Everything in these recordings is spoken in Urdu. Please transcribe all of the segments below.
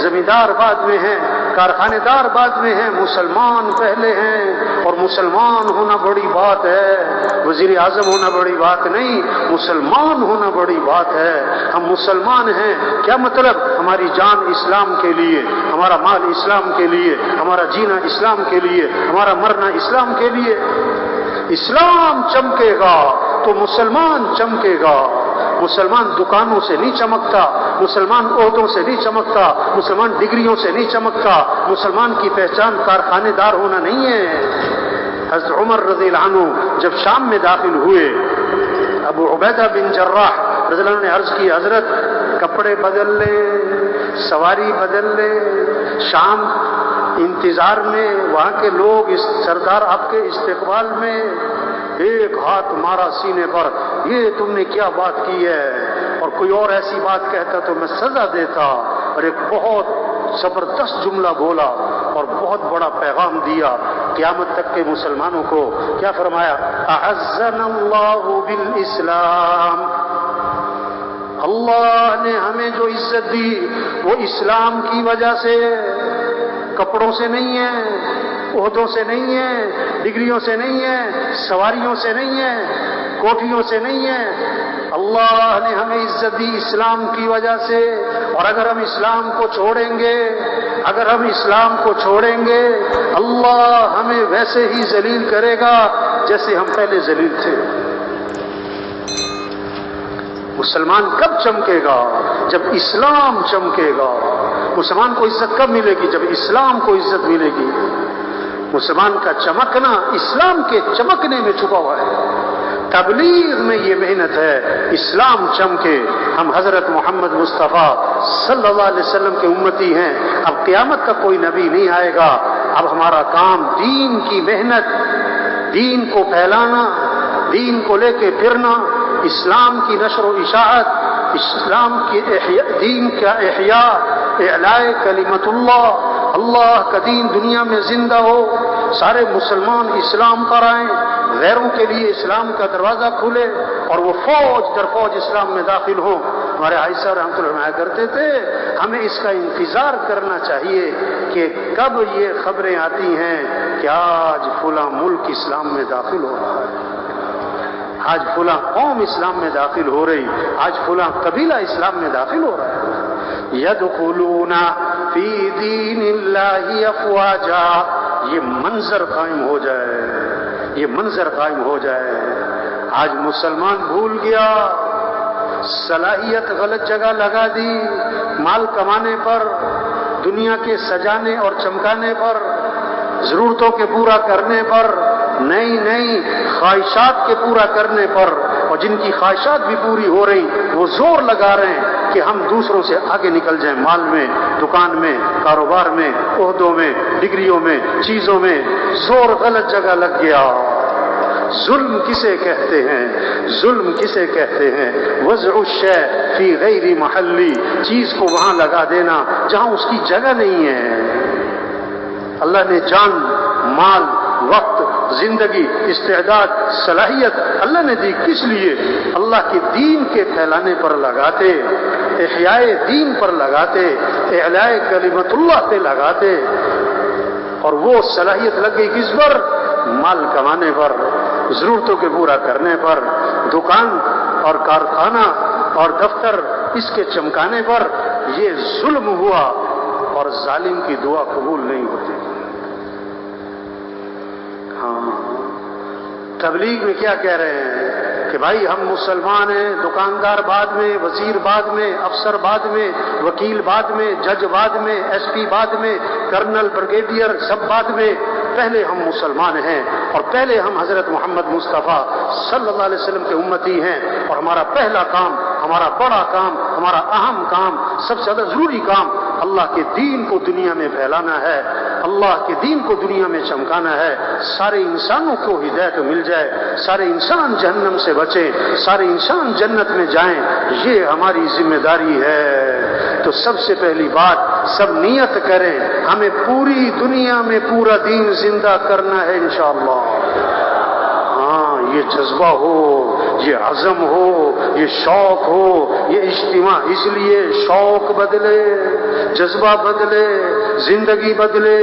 زمیندار بعد میں ہیں، کارخانے دار بعد میں ہیں، مسلمان پہلے ہیں۔ اور مسلمان ہونا بڑی بات ہے، وزیر اعظم ہونا بڑی بات نہیں، مسلمان ہونا بڑی بات ہے۔ ہم مسلمان ہیں، کیا مطلب؟ ہماری جان اسلام کے لیے، ہمارا مال اسلام کے لیے، ہمارا جینا اسلام کے لیے، ہمارا مرنا اسلام کے لیے۔ اسلام چمکے گا تو مسلمان چمکے گا۔ مسلمان دکانوں سے نہیں چمکتا، مسلمان عہدوں سے نہیں چمکتا، مسلمان ڈگریوں سے نہیں چمکتا۔ مسلمان کی پہچان کارخانے دار ہونا نہیں ہے۔ حضرت عمر رضی اللہ عنہ جب شام میں داخل ہوئے، ابو عبیدہ بن جراح رضی اللہ عنہ نے عرض کی، حضرت کپڑے بدل لیں، سواری بدل لیں، شام انتظار میں، وہاں کے لوگ اس سردار آپ کے استقبال میں۔ ایک ہاتھ مارا سینے پر، یہ تم نے کیا بات کی ہے؟ اور کوئی اور ایسی بات کہتا تو میں سزا دیتا۔ اور ایک بہت زبردست جملہ بولا اور بہت بڑا پیغام دیا قیامت تک کے مسلمانوں کو۔ کیا فرمایا؟ اعزنا اللہ بالاسلام، اللہ نے ہمیں جو عزت دی وہ اسلام کی وجہ سے، کپڑوں سے نہیں ہے، عہدوں سے نہیں ہے، ڈگریوں سے نہیں ہے، سواریوں سے نہیں ہے، کوٹھیوں سے نہیں ہے۔ اللہ نے ہمیں عزت دی اسلام کی وجہ سے۔ اور اگر ہم اسلام کو چھوڑیں گے، اگر ہم اسلام کو چھوڑیں گے، اللہ ہمیں ویسے ہی ذلیل کرے گا جیسے ہم پہلے ذلیل تھے۔ مسلمان کب چمکے گا؟ جب اسلام چمکے گا۔ مسلمان کو عزت کب ملے گی؟ جب اسلام کو عزت ملے گی۔ مسلمان کا چمکنا اسلام کے چمکنے میں چھپا ہوا ہے۔ تبلیغ میں یہ محنت ہے، اسلام چمکے۔ ہم حضرت محمد مصطفیٰ صلی اللہ علیہ وسلم کے امتی ہیں۔ اب قیامت کا کوئی نبی نہیں آئے گا۔ اب ہمارا کام دین کی محنت، دین کو پھیلانا، دین کو لے کے پھرنا، اسلام کی نشر و اشاعت، اسلام کی احیاء، دین کا احیاء، اعلاء کلمت اللہ، اللہ کا دین دنیا میں زندہ ہو، سارے مسلمان اسلام پر آئیں، غیروں کے لیے اسلام کا دروازہ کھلے اور وہ فوج در فوج اسلام میں داخل ہوں۔ ہمارے عائشہ رحمۃ اللہ علیہ کرتے تھے، ہمیں اس کا انتظار کرنا چاہیے کہ کب یہ خبریں آتی ہیں کہ آج فلاں ملک اسلام میں داخل ہو رہا ہے، آج فلاں قوم اسلام میں داخل ہو رہی، آج فلاں قبیلہ اسلام میں داخل ہو رہا ہے۔ یدخلون فی دین اللہ افواجا، یہ منظر قائم ہو جائے، یہ منظر قائم ہو جائے۔ آج مسلمان بھول گیا، صلاحیت غلط جگہ لگا دی، مال کمانے پر، دنیا کے سجانے اور چمکانے پر، ضرورتوں کے پورا کرنے پر، نہیں خواہشات کے پورا کرنے پر۔ اور جن کی خواہشات بھی پوری ہو رہی وہ زور لگا رہے ہیں کہ ہم دوسروں سے آگے نکل جائیں، مال میں، دکان میں، کاروبار میں، عہدوں میں، ڈگریوں میں، چیزوں میں۔ زور غلط جگہ لگ گیا۔ ظلم کسے کہتے ہیں؟ ظلم کسے کہتے ہیں؟ وضع الشیء فی غیر محلی، چیز کو وہاں لگا دینا جہاں اس کی جگہ نہیں ہے۔ اللہ نے جان، مال، وقت، زندگی، استعداد، صلاحیت اللہ نے دی کس لیے؟ اللہ کے دین کے پھیلانے پر لگاتے، احیاء دین پر لگاتے، اعلاء کلمت اللہ پہ لگاتے۔ اور وہ صلاحیت لگ گئی کس پر؟ مال کمانے پر، ضرورتوں کے پورا کرنے پر، دکان اور کارخانہ اور دفتر اس کے چمکانے پر۔ یہ ظلم ہوا اور ظالم کی دعا قبول نہیں ہوتی۔ تبلیغ میں کیا کہہ رہے ہیں کہ بھائی ہم مسلمان ہیں، دکاندار بعد میں، وزیر بعد میں، افسر بعد میں، وکیل بعد میں، جج بعد میں، ایس پی بعد میں، کرنل، بریگیڈیئر سب بعد میں، پہلے ہم مسلمان ہیں اور پہلے ہم حضرت محمد مصطفیٰ صلی اللہ علیہ وسلم کے امتی ہیں۔ اور ہمارا پہلا کام، ہمارا بڑا کام، ہمارا اہم کام، سب سے زیادہ ضروری کام اللہ کے دین کو دنیا میں پھیلانا ہے، اللہ کے دین کو دنیا میں چمکانا ہے، سارے انسانوں کو ہدایت مل جائے، سارے انسان جہنم سے بچیں، سارے انسان جنت میں جائیں، یہ ہماری ذمہ داری ہے۔ تو سب سے پہلی بات، سب نیت کریں ہمیں پوری دنیا میں پورا دین زندہ کرنا ہے انشاءاللہ۔ ہاں، یہ جذبہ ہو، یہ عزم ہو، یہ شوق ہو، یہ اجتماع، اس لیے شوق بدلے، جذبہ بدلے، زندگی بدلے،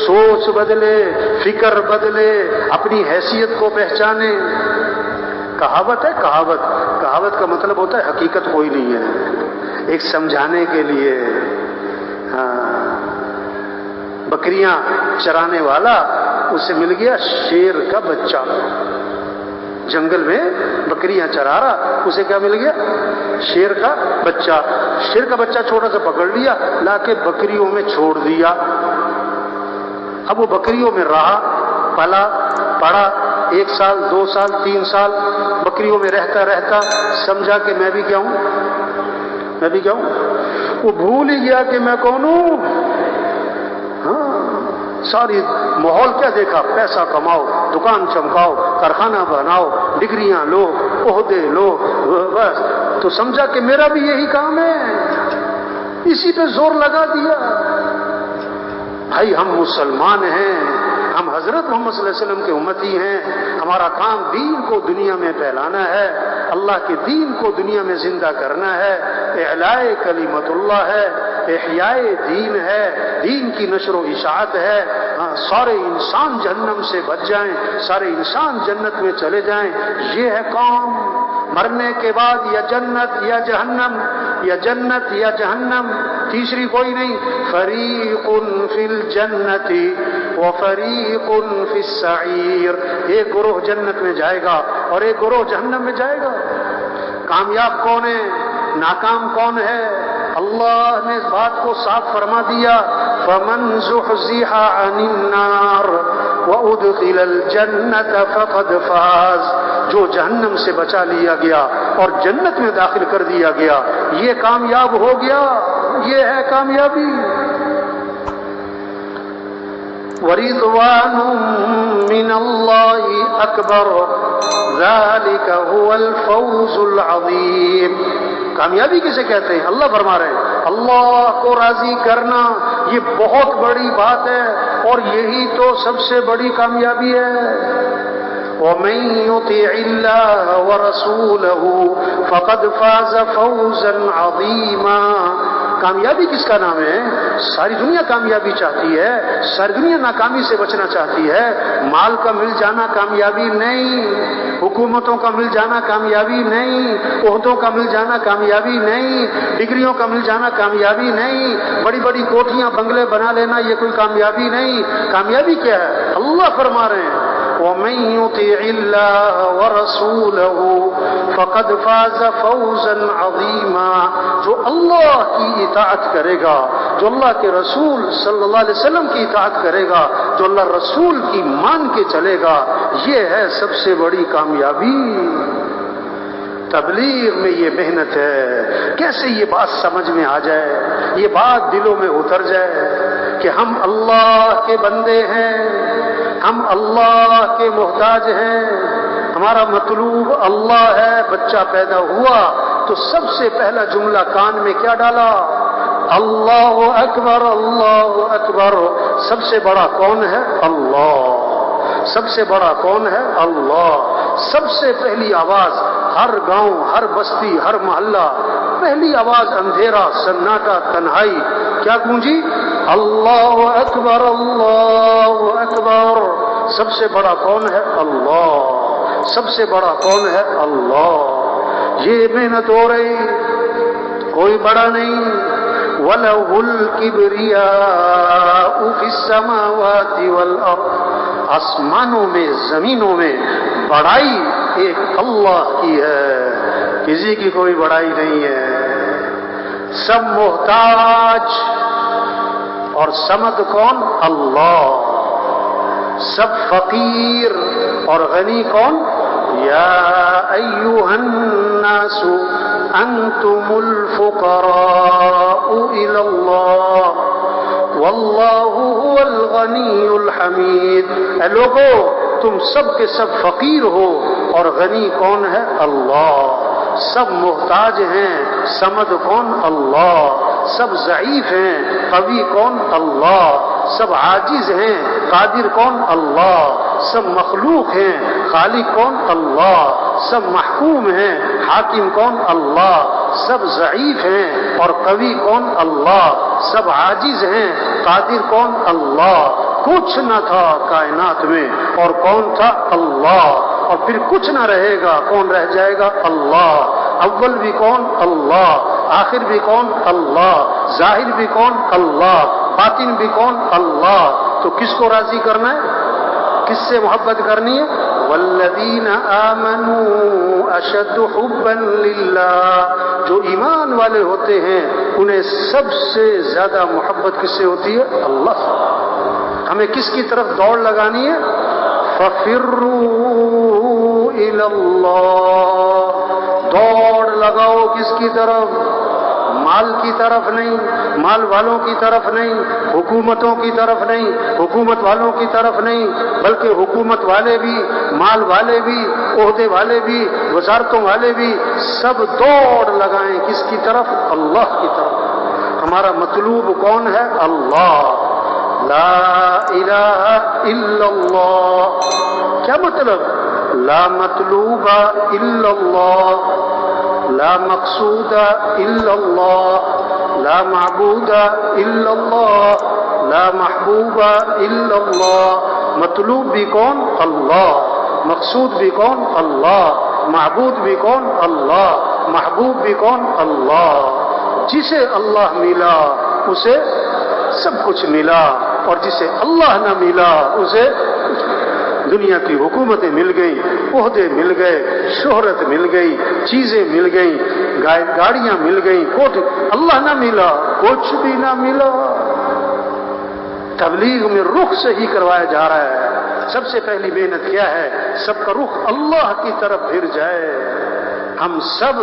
سوچ بدلے، فکر بدلے، اپنی حیثیت کو پہچانے۔ کہاوت ہے، کہاوت کا مطلب ہوتا ہے حقیقت کوئی نہیں ہے، ایک سمجھانے کے لیے۔ بکریاں چرانے والا، اسے مل گیا شیر کا بچہ، جنگل میں بکریاں چرا رہا، اسے کیا مل گیا؟ شیر کا بچہ۔ شیر کا بچہ چھوٹا سا پکڑ لیا، لا کے بکریوں میں چھوڑ دیا۔ اب وہ بکریوں میں رہا، پلا پڑا، 1 سال 2 سال 3 سال بکریوں میں رہتا رہتا سمجھا کہ میں بھی کیا ہوں، وہ بھول ہی گیا کہ میں کون ہوں۔ ساری ماحول کیا دیکھا؟ پیسہ کماؤ، دکان چمکاؤ، کارخانہ بناؤ، ڈگریاں لو، عہدے لو، بس تو سمجھا کہ میرا بھی یہی کام ہے، اسی پہ زور لگا دیا۔ بھائی ہم مسلمان ہیں، ہم حضرت محمد صلی اللہ علیہ وسلم کے امتی ہیں، ہمارا کام دین کو دنیا میں پھیلانا ہے، اللہ کے دین کو دنیا میں زندہ کرنا ہے، اعلاء کلمت اللہ ہے، احیاء دین ہے، دین کی نشر و اشاعت ہے۔ سارے انسان جہنم سے بچ جائیں، سارے انسان جنت میں چلے جائیں، یہ ہے کام۔ مرنے کے بعد یا جنت یا جہنم، یا جنت یا جہنم، تیسری کوئی نہیں۔ فریق فی الجنت وفریق فی السعیر، ایک گروہ جنت میں جائے گا اور ایک گروہ جہنم میں جائے گا۔ کامیاب کون ہے؟ ناکام کون ہے؟ اللہ نے اس بات کو صاف فرما دیا، فمن زحزح عن النار وادخل الجنة فقد فاز، جو جہنم سے بچا لیا گیا اور جنت میں داخل کر دیا گیا، یہ کامیاب ہو گیا، یہ ہے کامیابی۔ وَرِضْوَانٌ مِّنَ اللَّهِ أَكْبَرُ ذَلِكَ هُوَ الْفَوْزُ الْعَظِيمُ۔ کامیابی کسے کہتے ہیں؟ اللہ فرما رہے ہیں اللہ کو راضی کرنا یہ بہت بڑی بات ہے، اور یہی تو سب سے بڑی کامیابی ہے۔ وَمَن يُطِعِ اللَّهَ وَرَسُولَهُ فَقَدْ فَازَ فَوْزًا عَظِيمًا۔ کامیابی کس کا نام ہے؟ ساری دنیا کامیابی چاہتی ہے، ساری دنیا ناکامی سے بچنا چاہتی ہے۔ مال کا مل جانا کامیابی نہیں، حکومتوں کا مل جانا کامیابی نہیں، عہدوں کا مل جانا کامیابی نہیں، ڈگریوں کا مل جانا کامیابی نہیں، بڑی بڑی کوٹھیاں بنگلے بنا لینا یہ کوئی کامیابی نہیں۔ کامیابی کیا ہے؟ اللہ فرما رہے ہیں وَمَن يُطِعِ اللَّهَ وَرَسُولَهُ فَقَدْ فَازَ فَوْزًا عَظِيمًا۔ جو اللہ کی اطاعت کرے گا، جو اللہ کے رسول صلی اللہ علیہ وسلم کی اطاعت کرے گا، جو اللہ رسول کی مان کے چلے گا، یہ ہے سب سے بڑی کامیابی۔ تبلیغ میں یہ محنت ہے، کیسے یہ بات سمجھ میں آ جائے، یہ بات دلوں میں اتر جائے کہ ہم اللہ کے بندے ہیں، ہم اللہ کے محتاج ہیں، ہمارا مطلوب اللہ ہے۔ بچہ پیدا ہوا تو سب سے پہلا جملہ کان میں کیا ڈالا؟ اللہ اکبر، اللہ اکبر۔ سب سے بڑا کون ہے؟ اللہ۔ سب سے بڑا کون ہے؟ اللہ۔ سب سے پہلی آواز ہر گاؤں، ہر بستی، ہر محلہ، پہلی آواز اندھیرا، سناٹا، تنہائی، کیا گونجی؟ اللہ اکبر، اللہ اکبر۔ سب سے بڑا کون ہے؟ اللہ۔ سب سے بڑا کون ہے؟ اللہ۔ یہ محنت ہو رہی، کوئی بڑا نہیں۔ وَلَهُ الْكِبْرِيَاءُ فِي السَّمَاوَاتِ وَالْأَرْضِ، آسمانوں میں زمینوں میں بڑائی ایک اللہ کی ہے، کسی کی کوئی بڑائی نہیں ہے۔ سب محتاج، اور سمد کون؟ اللہ۔ سب فقیر اور غنی کون؟ یا ایھا الناس انتم الفقراء الی اللہ واللہ هو الغنی الحمید۔ اے لوگو تم سب کے سب فقیر ہو، اور غنی کون ہے؟ اللہ۔ سب محتاج ہیں، سمد کون؟ اللہ۔ سب ضعیف ہیں، قوی کون؟ اللہ۔ سب عاجز ہیں، قادر کون؟ اللہ۔ سب مخلوق ہیں، خالق کون؟ اللہ. سب محکوم ہیں، حاکم کون؟ اللہ. سب ضعیف ہیں اور قوی کون؟ اللہ. سب عاجز ہیں، قادر کون؟ اللہ. کچھ نہ تھا کائنات میں اور کون تھا؟ اللہ. اور پھر کچھ نہ رہے گا، کون رہ جائے گا؟ اللہ. اول بھی کون؟ اللہ. آخر بھی کون؟ اللہ. ظاہر بھی کون؟ اللہ. باطن بھی کون؟ اللہ. تو کس کو راضی کرنا ہے؟ کس سے محبت کرنی ہے؟ والذین آمنوا اشد حبا للہ. جو ایمان والے ہوتے ہیں انہیں سب سے زیادہ محبت کس سے ہوتی ہے؟ اللہ سے. ہمیں کس کی طرف دوڑ لگانی ہے؟ فَفِرُّوا إِلَى اللَّهِ. دوڑ لگاؤ کس کی طرف؟ مال کی طرف نہیں، مال والوں کی طرف نہیں، حکومتوں کی طرف نہیں، حکومت والوں کی طرف نہیں، بلکہ حکومت والے بھی، مال والے بھی، عہدے والے بھی، وزارتوں والے بھی سب دوڑ لگائیں کس کی طرف؟ اللہ کی طرف. ہمارا مطلوب کون ہے؟ اللہ. لا الہ الا اللہ. کیا مطلب؟ لا مطلوب الا اللہ، لا مقصود الا اللہ، لا معبود الا اللہ، لا محبوب الا اللہ. مطلوب بھی کون؟ اللہ. مقصود بھی کون؟ اللہ. معبود بھی کون؟ اللہ. محبوب بھی کون؟ اللہ. جسے اللہ ملا اسے سب کچھ ملا، اور جسے اللہ نہ ملا اسے دنیا کی حکومتیں مل گئیں، عہدے مل گئے، شہرت مل گئی، چیزیں مل گئیں، گاڑیاں مل گئیں، اللہ نہ ملا کچھ بھی نہ ملا. تبلیغ میں رخ صحیح کروایا جا رہا ہے. سب سے پہلی محنت کیا ہے؟ سب کا رخ اللہ کی طرف پھر جائے. ہم سب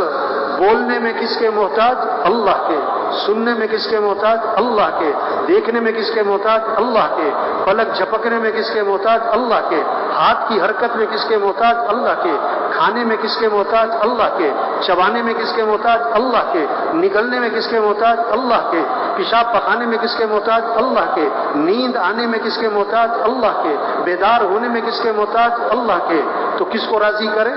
بولنے میں کس کے محتاج؟ اللہ کے. سننے میں کس کے محتاج؟ اللہ کے. دیکھنے میں کس کے محتاج؟ اللہ کے. پلک جھپکنے میں کس کے محتاج؟ اللہ کے. ہاتھ کی حرکت میں کس کے محتاج؟ اللہ کے. کھانے میں کس کے محتاج؟ اللہ کے. چبانے میں کس کے محتاج؟ اللہ کے. نگلنے میں کس کے محتاج؟ اللہ کے. پیشاب پخانے میں کس کے محتاج؟ اللہ کے. نیند آنے میں کس کے محتاج؟ اللہ کے. بیدار ہونے میں کس کے محتاج؟ اللہ کے. تو کس کو راضی کریں؟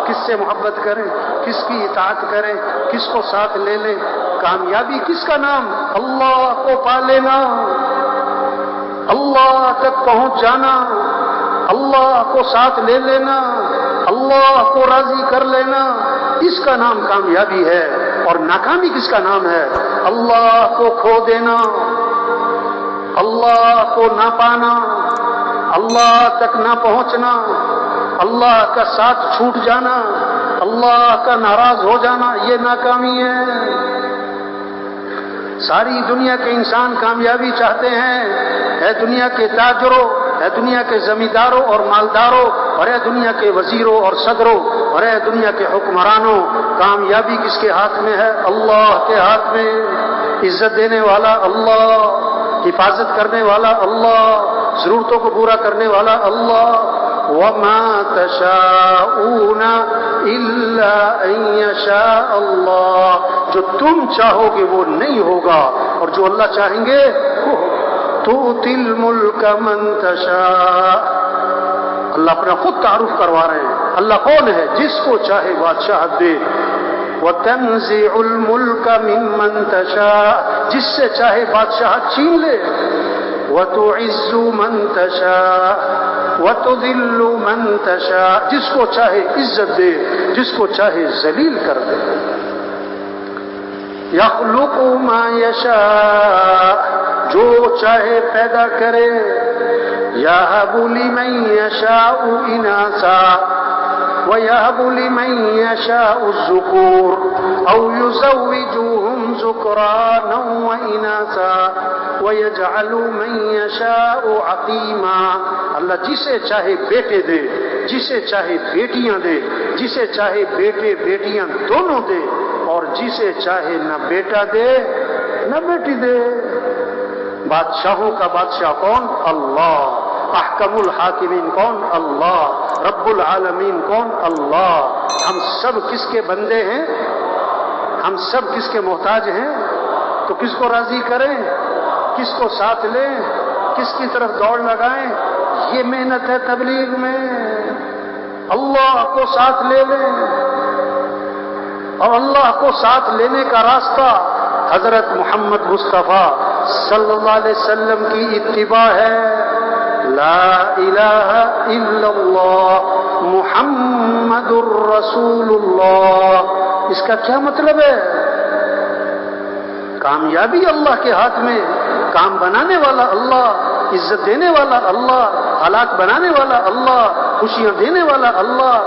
کس سے محبت کریں؟ کس کی اطاعت کریں؟ کس کو ساتھ لے لیں؟ کامیابی کس کا نام؟ اللہ کو پا لینا، اللہ تک پہنچ جانا، اللہ کو ساتھ لے لینا، اللہ کو راضی کر لینا، اس کا نام کامیابی ہے. اور ناکامی کس کا نام ہے؟ اللہ کو کھو دینا، اللہ کو نہ پانا، اللہ تک نہ پہنچنا، اللہ کا ساتھ چھوٹ جانا، اللہ کا ناراض ہو جانا، یہ ناکامی ہے. ساری دنیا کے انسان کامیابی چاہتے ہیں. اے دنیا کے تاجروں، اے دنیا کے زمینداروں اور مالداروں، اور اے دنیا کے وزیروں اور صدروں، اور اے دنیا کے حکمرانوں، کامیابی کس کے ہاتھ میں ہے؟ اللہ کے ہاتھ میں. عزت دینے والا اللہ، حفاظت کرنے والا اللہ، ضرورتوں کو پورا کرنے والا اللہ. وَمَا تَشَاءُونَ إِلَّا أَن يَشَاءَ اللَّهُ. جو تم چاہو گے وہ نہیں ہوگا، اور جو اللہ چاہیں گے وہ ہوگا. تُؤْتِي الْمُلْكَ مَن تَشَاءُ. اللہ اپنا خود تعارف کروا رہے ہیں. اللہ کون ہے؟ جس کو چاہے بادشاہت دے. وَتَنزِعُ الْمُلْكَ مِمَّن تَشَاءُ. جس سے چاہے بادشاہت چھین لے. وَتُعِزُّ مَن تَشَاءُ وَتُذِلُّ مَن تَشَاءُ. جس کو چاہے عزت دے، جس کو چاہے ذلیل کر دے. يَخْلُقُ مَا يَشَاءُ. جو چاہے پیدا کرے. يَهَبُ لِمَن يَشَاءُ إِنَاثًا وَيَهَبُ لِمَن يَشَاءُ الذُّكُورَ أَوْ يُزَوِّجُهُمْ ذُكْرَانًا وَإِنَاثًا وَيَجْعَلُ مَن يَشَاءُ عَقِيمًا. اللہ جسے چاہے بیٹے دے، جسے چاہے بیٹیاں دے، جسے چاہے بیٹے بیٹیاں دونوں دے، اور جسے چاہے نہ بیٹا دے نہ بیٹی دے. بادشاہوں کا بادشاہ کون؟ اللہ. احکم الحاکمین کون؟ اللہ. رب العالمین کون؟ اللہ. ہم سب کس کے بندے ہیں؟ ہم سب کس کے محتاج ہیں؟ تو کس کو راضی کریں؟ کس کو ساتھ لیں؟ کس کی طرف دوڑ لگائیں؟ یہ محنت ہے تبلیغ میں، اللہ کو ساتھ لے لیں، اور اللہ کو ساتھ لینے کا راستہ حضرت محمد مصطفیٰ صلی اللہ علیہ وسلم کی اتباع ہے۔ لا الہ الا اللہ محمد الرسول اللہ، اس کا کیا مطلب ہے؟ کامیابی اللہ کے ہاتھ میں، کام بنانے والا اللہ، عزت دینے والا اللہ، حالات بنانے والا اللہ، خوشیاں دینے والا اللہ،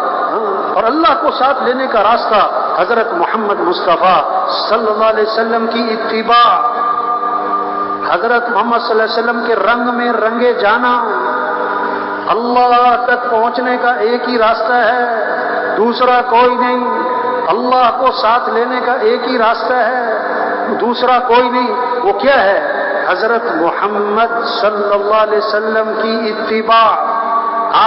اور اللہ کو ساتھ لینے کا راستہ حضرت محمد مصطفیٰ صلی اللہ علیہ وسلم کی اتباع، حضرت محمد صلی اللہ علیہ وسلم کے رنگ میں رنگے جانا۔ اللہ تک پہنچنے کا ایک ہی راستہ ہے، دوسرا کوئی نہیں۔ اللہ کو ساتھ لینے کا ایک ہی راستہ ہے، دوسرا کوئی نہیں۔ وہ کیا ہے؟ حضرت محمد صلی اللہ علیہ وسلم کی اتباع،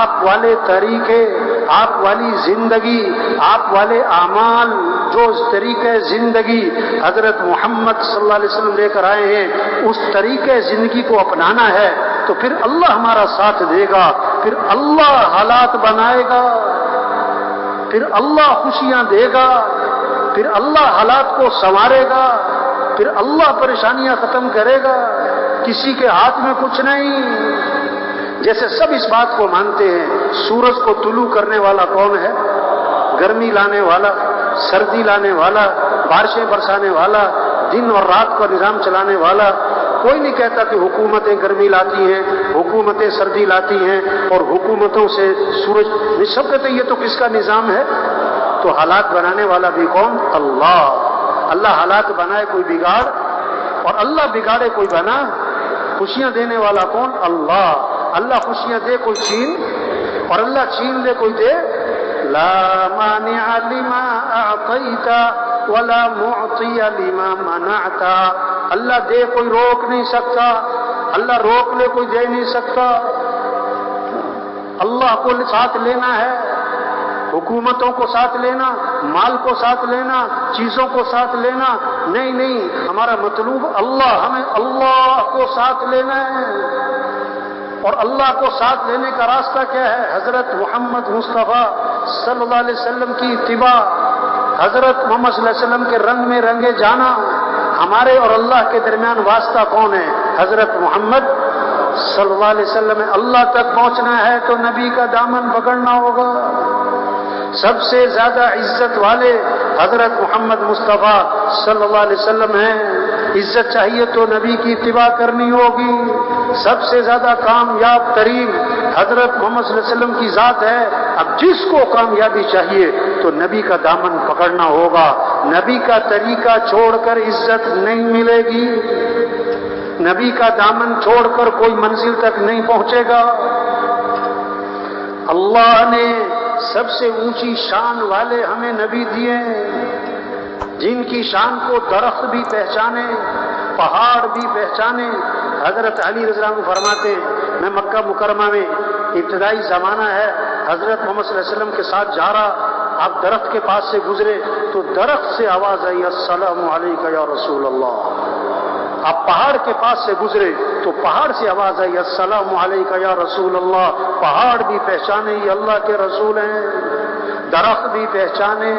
آپ والے طریقے، آپ والی زندگی، آپ والے اعمال، جو طریقے زندگی حضرت محمد صلی اللہ علیہ وسلم لے کر آئے ہیں، اس طریقے زندگی کو اپنانا ہے، تو پھر اللہ ہمارا ساتھ دے گا، پھر اللہ حالات بنائے گا، پھر اللہ خوشیاں دے گا، پھر اللہ حالات کو سنوارے گا، پھر اللہ پریشانیاں ختم کرے گا۔ کسی کے ہاتھ میں کچھ نہیں۔ جیسے سب اس بات کو مانتے ہیں، سورج کو طلوع کرنے والا کون ہے؟ گرمی لانے والا، سردی لانے والا، بارشیں برسانے والا، دن اور رات کا نظام چلانے والا۔ کوئی نہیں کہتا کہ حکومتیں گرمی لاتی ہیں، حکومتیں سردی لاتی ہیں، اور حکومتوں سے سورج، سب کہتے ہیں یہ تو کس کا نظام ہے؟ تو حالات بنانے والا بھی کون؟ اللہ۔ اللہ حالات بنائے کوئی بگاڑ، اور اللہ بگاڑے کوئی بنا۔ خوشیاں دینے والا کون؟ اللہ۔ اللہ خوشیاں دے کوئی چھین، اور اللہ چھین لے کوئی دے۔ لا مانع لما اعطیت ولا معطی لما منعت۔ اللہ دے کوئی روک نہیں سکتا، اللہ روک لے کوئی دے نہیں سکتا۔ اللہ کو ساتھ لینا ہے، حکومتوں کو ساتھ لینا، مال کو ساتھ لینا، چیزوں کو ساتھ لینا نہیں، نہیں۔ ہمارا مطلوب اللہ، ہمیں اللہ کو ساتھ لینا ہے۔ اور اللہ کو ساتھ لینے کا راستہ کیا ہے؟ حضرت محمد مصطفیٰ صلی اللہ علیہ وسلم کی اتباع، حضرت محمد صلی اللہ علیہ وسلم کے رنگ میں رنگے جانا۔ ہمارے اور اللہ کے درمیان واسطہ کون ہے؟ حضرت محمد صلی اللہ علیہ وسلم ہے۔ اللہ تک پہنچنا ہے تو نبی کا دامن پکڑنا ہوگا۔ سب سے زیادہ عزت والے حضرت محمد مصطفیٰ صلی اللہ علیہ وسلم ہیں۔ عزت چاہیے تو نبی کی اتباع کرنی ہوگی۔ سب سے زیادہ کامیاب ترین حضرت محمد صلی اللہ علیہ وسلم کی ذات ہے۔ اب جس کو کامیابی چاہیے تو نبی کا دامن پکڑنا ہوگا۔ نبی کا طریقہ چھوڑ کر عزت نہیں ملے گی، نبی کا دامن چھوڑ کر کوئی منزل تک نہیں پہنچے گا۔ اللہ نے سب سے اونچی شان والے ہمیں نبی دیے، جن کی شان کو درخت بھی پہچانے، پہاڑ بھی پہچانے۔ حضرت علی رضی اللہ عنہ فرماتے ہیں، میں مکہ مکرمہ میں ابتدائی زمانہ ہے، حضرت محمد صلی اللہ علیہ وسلم کے ساتھ جا رہا، آپ درخت کے پاس سے گزرے تو درخت سے آواز آئی، السلام علیکم یا رسول اللہ۔ آپ پہاڑ کے پاس سے گزرے تو پہاڑ سے آواز آئی، السلام علیکم یا رسول اللہ۔ پہاڑ بھی پہچانے یہ اللہ کے رسول ہیں، درخت بھی پہچانے،